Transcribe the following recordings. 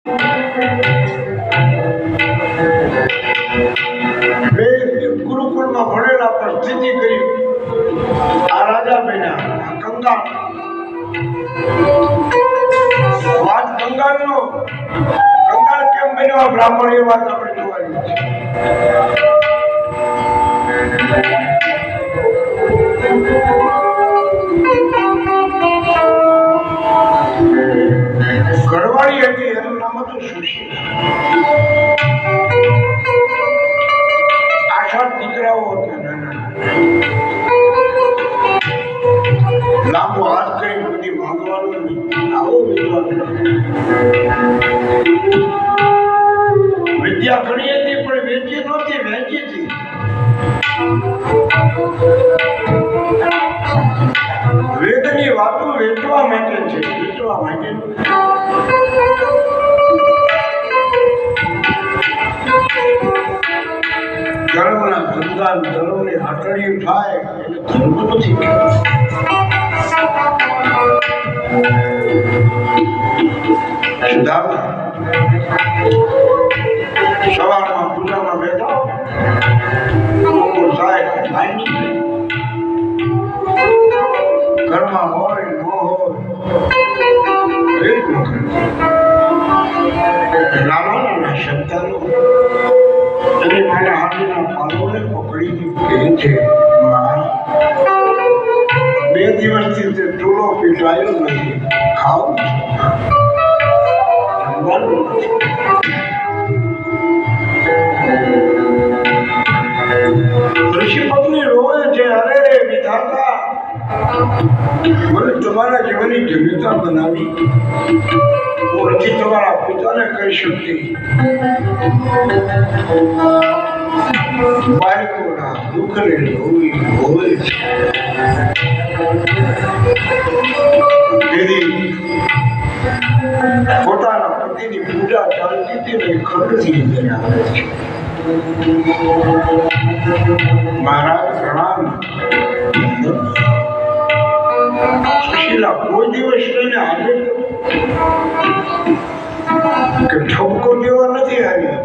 બે ગુરુકુળમાં ભણેલા પર સ્થિતિ કરી આ રાજા બન્યા કંગાળ. વાત કંગાળનો કંગાળ કેમ બન્યો બ્રાહ્મણ એ વાત આપણે જોવાની છે. ઘરવાળી હતી એનું નામ હતું સુશીલા. 8 દીકરાઓ હતા નાના. લાંબો હાથ કરી બધી માંગવાનું નહીં. આવો વિદ્વાન વિદ્યા ઘણી હતી પણ વેચી નહોતી, વેચી હતી. વેદની વાતો વેચવા માટે છે, વેચવા માટે. ધર્મના ધંધા ધર્મની હાટડીયું થાય એટલે ધર્મ નથી. સવારમાં પૂજામાં બેઠા ઘરમાં હોય ન હોય એક વખત નાના સંતાનો અને મારા હાથના પાલોને પકડીને કહે છે, બે દિવસથી તે ચૂલો પીટાયો નથી, ખાવું જમવાનું નથી. ઋષિ પત્ની રોવે છે, અરે રે વિધાતા, મને તમારા જીવનની જનતા બનાવી. હું નથી તમારા પિતાને કહી શકતી. બાળકોના દુઃખને રોવે છે. પોતાના પતિની પૂજા ચાલતી હતી ને ખંડથી લઈને આવે છે. મહારાજ પ્રણામ. સુશીલા કોઈ દિવસ લઈને આજે કે ઠપકો દેવા નથી આવી,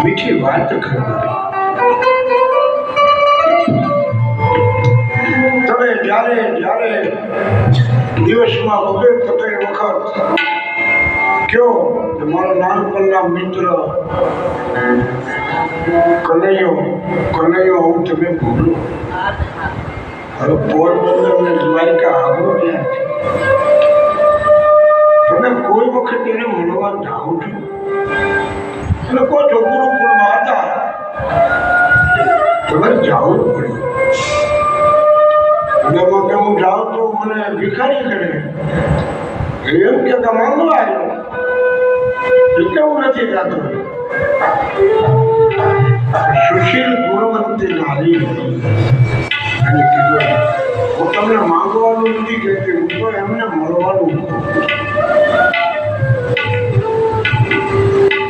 મીઠી વાત કરી. તમે જ્યારે જ્યારે દિવસમાં વગર પતરી વખત કયો કે મારો નાનપણના મિત્ર કનૈયો હું તમે ભૂલો. હવે પોરબંદર ને દ્વારકા આગળ ક્યાં છે? તમે કોઈ વખત એને મળવા જાઓ છો? એટલે કહો છો ગુરુકુળમાં હતા, તમારે જવું પડે. એમાં કે હું જાઉં તો મને ભિખારી કરે, એમ કે માંગવા આવ્યો એટલે હું નથી જાતો. સુશીલ ગુણવંતી નારી હતી અને કીધું, હું તમને માંગવાનું નથી કહેતી, હું તો એમને મળવાનું.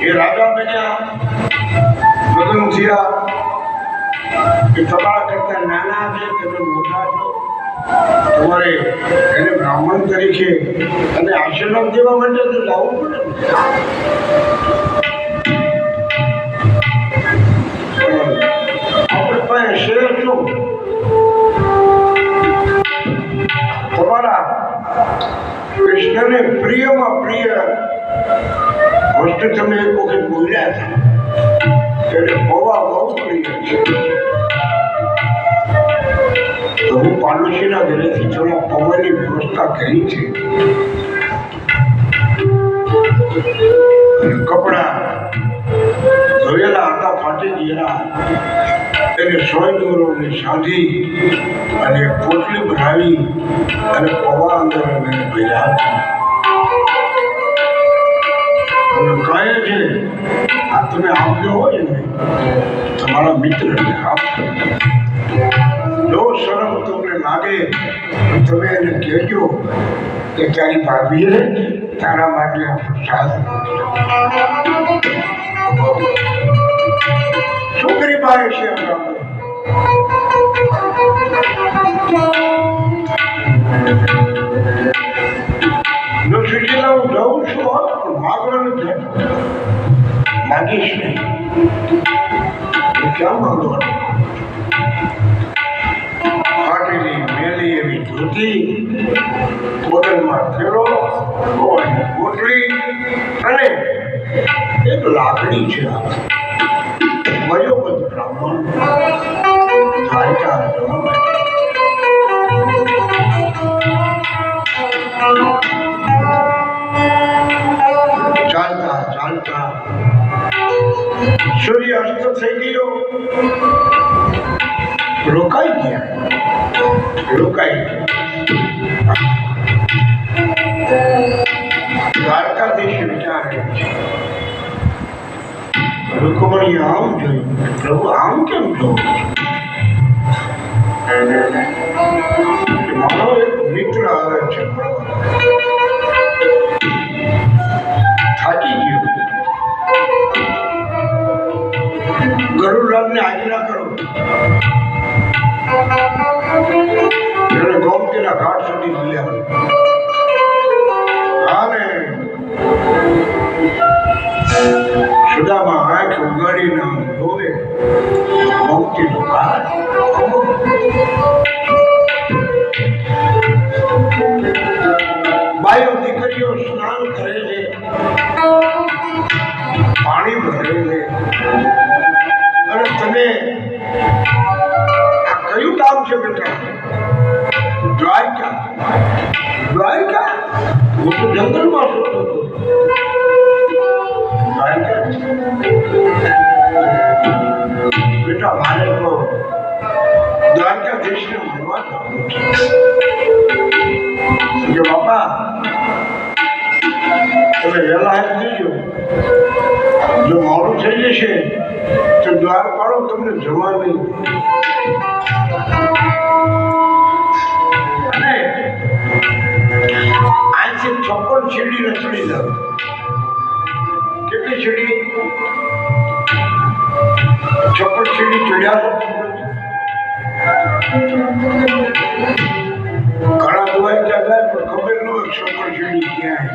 એ રાજા બન્યા, લગ્ન થયા. એ તમારા કરતા નાના છે, તમે મોટા છો, તમારે એને બ્રાહ્મણ તરીકે અને આશીર્વાદ દેવા માટે તો લાવવું પડે. આપણે પાસે શેર છો, તમારા કૃષ્ણને પ્રિયમાં પ્રિય વસ્તુ તમે એક વખત બોલ્યા હતા, એટલે પૌવા બહુ પ્રિય છે. તો હું પાડોશીના ઘરેથી થોડા પૌવાની વ્યવસ્થા કરી છે. કપડા ધોયેલા હતા, ફાટી ગયેલા, એને સોય દોરોને સાધી અને પોટલી બનાવી અને પૌવા અંદર ભર્યા. હવે કહે છે, આ તમે આપજો હોય ને તમારા મિત્રને આપજો. જો શરમ તમને લાગે તો તમે એને કહેજો કે તારી ભાભીએ તારા માટે આ પ્રસાદ છોકરી પાસે છે. જો સુશીલા હું જાઉં છું, માગવાનું છે, માગીશ નહીં. ક્યાં માંગવાનું? ફાટેલી મેલી એવી ધોતી, બોટલમાં થેલો, ગોળની પોટલી અને એક લાકડી છે. વયોવૃદ્ધ બ્રાહ્મણ દ્વારકા ચાલતા ચાલતા સૂર્ય અસ્ત થઈ ગયો. રોકાઈ ગયા. દ્વારકાધીશ વિચારે રૂકમણી આમ જોયું, પ્રભુ આમ કેમ જોયું? મારો એક મિત્ર આવે છે, થાકી ગયો. ગરુડલાલને આજ્ઞા કરો, એને ગોમતીના ઘાટ સુધી લઈ આવે. અને સુદામા આંખ ઉગાડીને જોવે ગોમતીનું ઘાટ. બાયો દીકરીઓ સ્નાન કરે છે, પાણી ભરે છે. અને તમે આ કયું કામ છે બેટા? દ્વારકા. હું તો જંગલમાં સુતો હતો. બેટા મારે તો દ્વારકાધીશને મળવા જવાનું છે. બાપા તમે વહેલા આવી જજો. જો મોડું થઈ જશે તો દ્વાર પાડો, તમને જવા નહીં. અને અહીંથી 56 સીડી ચડી જાવ. કેટલી સીડી? 56 સીડી ચડ્યા. ઘણા દુવાઈ જાય પણ ખબર ન હોય 56 સીડી ક્યાં.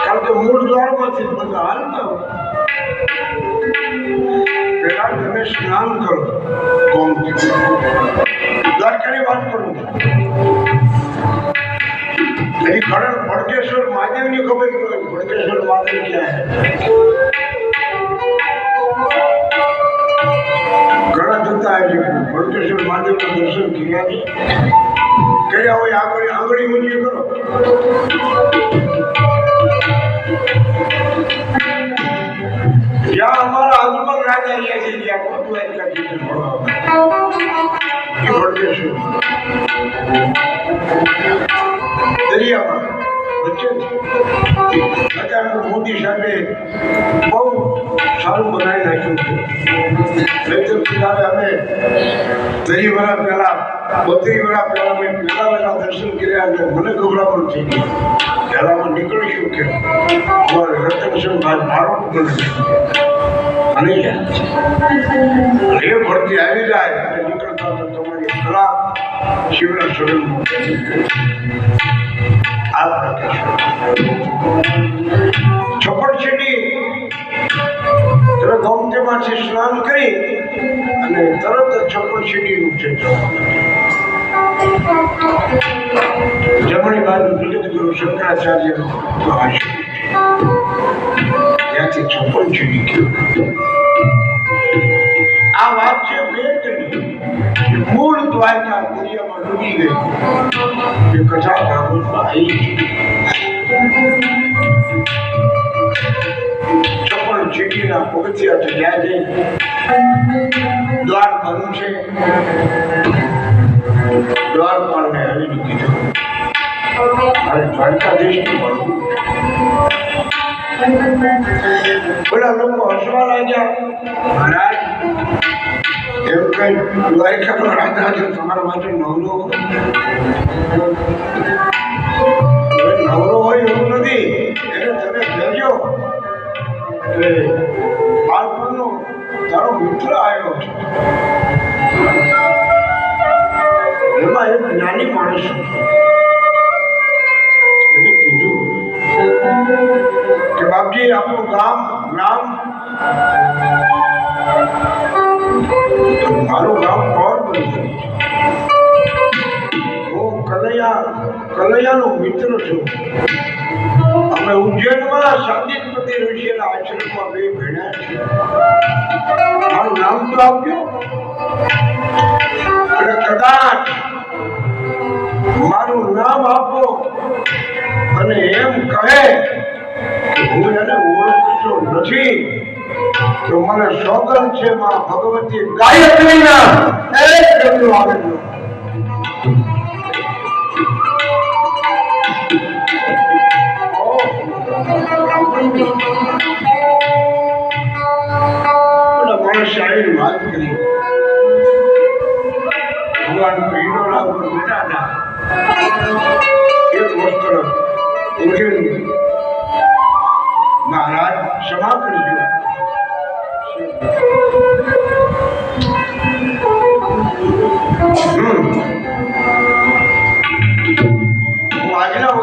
કારણ કે મૂળ દ્વારમાંથી બધા હાલતા હોય. પેલા તમે સ્નાન કરો. દ્વારકાની વાત કરું. એની ઘણા ભડકેશ્વર મહાદેવની ખબર ન હોય. ભડકેશ્વર મહાદેવ ક્યાં? ઘણા જતા આવે છે. ભડકેશ્વર મહાદેવના દર્શન કર્યા હોય આંગળી ઊંચી કરો. જ્યાં અમારા આજુબાજુ રાજા રહ્યા છે, જ્યાં ખોટું દરિયામાં વચ્ચે મોદી સાહેબે બહુ સારું બનાવી નાખ્યું છે. અમે 30 વર્ષ પહેલા 32 વર્ષ પહેલા મેં પહેલા દર્શન કર્યા. અને મને ગભરામણ થઈ ગઈ. પહેલામાં નીકળીશું કે અમારે રતનસિંહભાઈ મારો અને એ ભરતી આવી જાય અને નીકળતા તો તમારી કલા શિવના શરણ આ છપ્પડ છેડી ગૌમતીમાંથી સ્નાન કરી અને તરત જ છપ્પડ છેડીનું છે. જમણી બાજુ જગત ગુરુ શંકરાચાર્ય ત્યાંથી 56 છેડી ગયું. આ વાત છે બેટની. મૂળ દ્વારકા દરિયામાં ડૂબી ગઈ. એ કથા ભાગવતમાં આવી છે. 56 છેડીના પગથિયા ચડ્યા છે. દ્વાર બંધ છે. દ્વારપાળને આવીને કીધું મારે દ્વારકાધીશને મળવું. બધા લોકો હસવા લાગ્યા. મહારાજ એમ કઈ દ્વારકાનો રાજા છે, તમારા માટે નવરો હોય એવું નથી. એને તમે કહેજો કે બાળપણનો તારો મિત્ર આવ્યો છે. એમાં એક નાની માણસ એને કીધું બાપજી આપણું નામ મારું નામ કોણ બન્યું? હું કનૈયાનો મિત્ર છું. અમે ઉજ્જૈનમાં સાંદીપતિ ઋષિના આશ્રમમાં બે ભણ્યા છીએ. મારું નામ તો આપજો. અને કદાચ મારું નામ આપો અને એમ કહે કે હું એને ઓળખતો નથી, તો મને સોગંદ છે માં ભગવતી ગાયત્રીના એક ડગલું આવેલું. શાયરી વાત કરી. ભગવાન ઈડોલા ઉપર બેઠા હતા. એક વસ્ત્ર મહારાજ ક્ષમા કરજો.